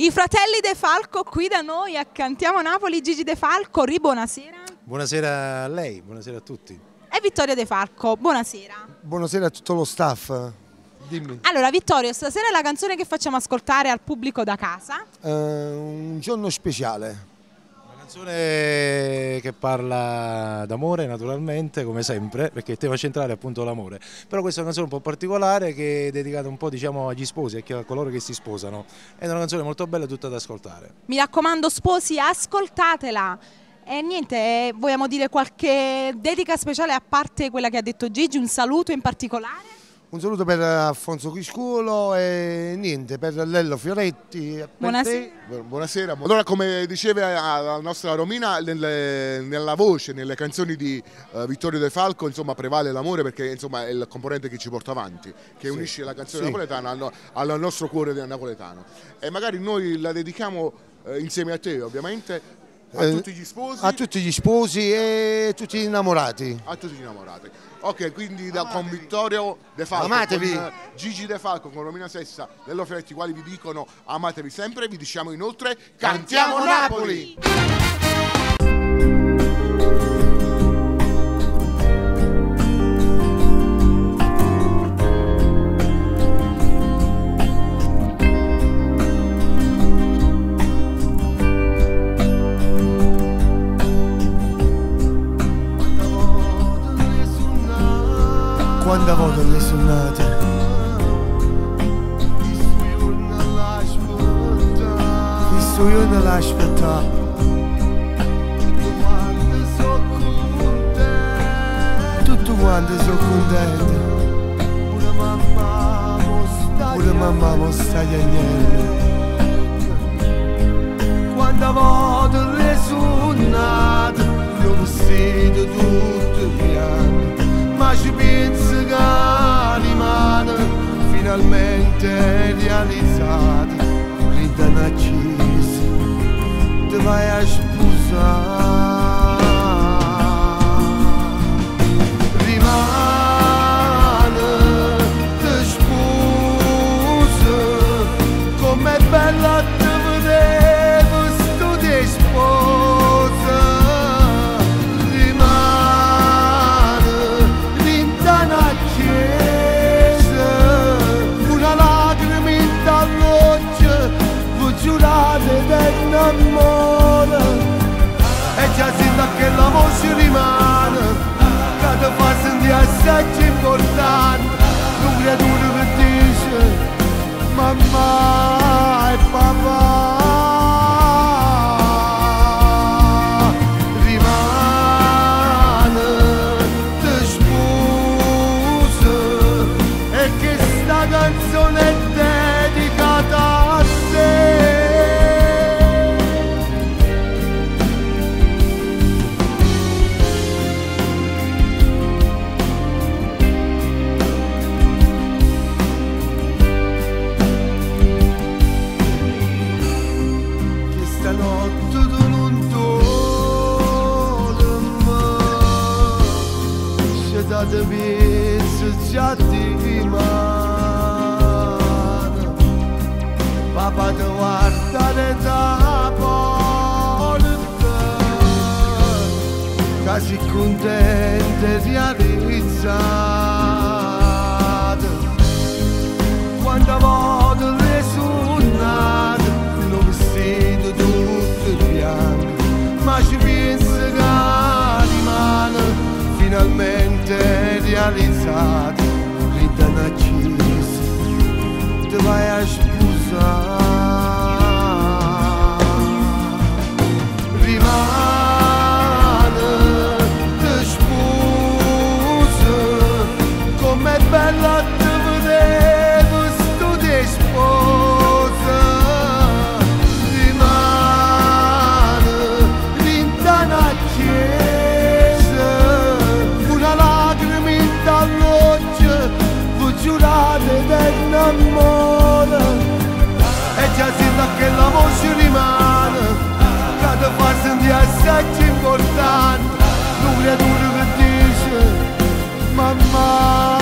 I fratelli De Falco qui da noi a Cantiamo Napoli. Gigi De Falco, buonasera. Buonasera a lei, buonasera a tutti. E Vittorio De Falco, buonasera. Buonasera a tutto lo staff. Dimmi. Allora Vittorio, stasera la canzone che facciamo ascoltare al pubblico da casa? Un giorno speciale. Una canzone che parla d'amore naturalmente, come sempre, perché il tema centrale è appunto l'amore. Però questa è una canzone un po' particolare che è dedicata un po', diciamo, agli sposi, a coloro che si sposano. È una canzone molto bella, tutta da ascoltare. Mi raccomando sposi, ascoltatela. E niente, vogliamo dire qualche dedica speciale a parte quella che ha detto Gigi, un saluto in particolare? Un saluto per Alfonso Chiscuolo e niente, per Lello Fioretti. Buonasera. Buonasera. Allora, come diceva la nostra Romina, nella voce, nelle canzoni di Vittorio De Falco, insomma, prevale l'amore, perché insomma è il componente che ci porta avanti, che unisce la canzone napoletana al nostro cuore napoletano. E magari noi la dedichiamo insieme a te, ovviamente. A tutti gli sposi? A tutti gli sposi e tutti gli innamorati. A tutti gli innamorati. Ok, quindi con Vittorio De Falco, amatevi. con Gigi De Falco, con Romina Sessa, Lello Fioretti, quali vi dicono amatevi sempre, vi diciamo inoltre Cantiamo Napoli! Quando voto le suonate questo io non l'aspetta. Tutto quanto sono contento. Pure mamma mo sta piangendo. Quando voto le suonate io vestito tutto bianco, ma ci penso che rimane finalmente realizzata. Gridano accesi, ti vai a sposare. Rimane, ti sposa, com'è bella te vedevo, sto ti sposa. Giurate d'amore e già sento che la voce rimane, che ti fa sentire assai importante. Un creatura che dice mamma e papà. Rimane, ti sposa e che sta canzone è dedicata a te. Date pezzi già di mano, papà ti guarda da porta, che si contenta e realizzata. Quando voto le suonate lo vestito tutto bianco, ma ci penso che rimane finalmente realizzato. Gridano accesi, ti vai a sposare. Rimane, ti sposa, com'è bella te vedevo, sto ti sposa. Rimane, lontano accesa, giurate d'amore e già sento che la voce rimane, che ti fa sentire assai importante. Un creatura che dice mamma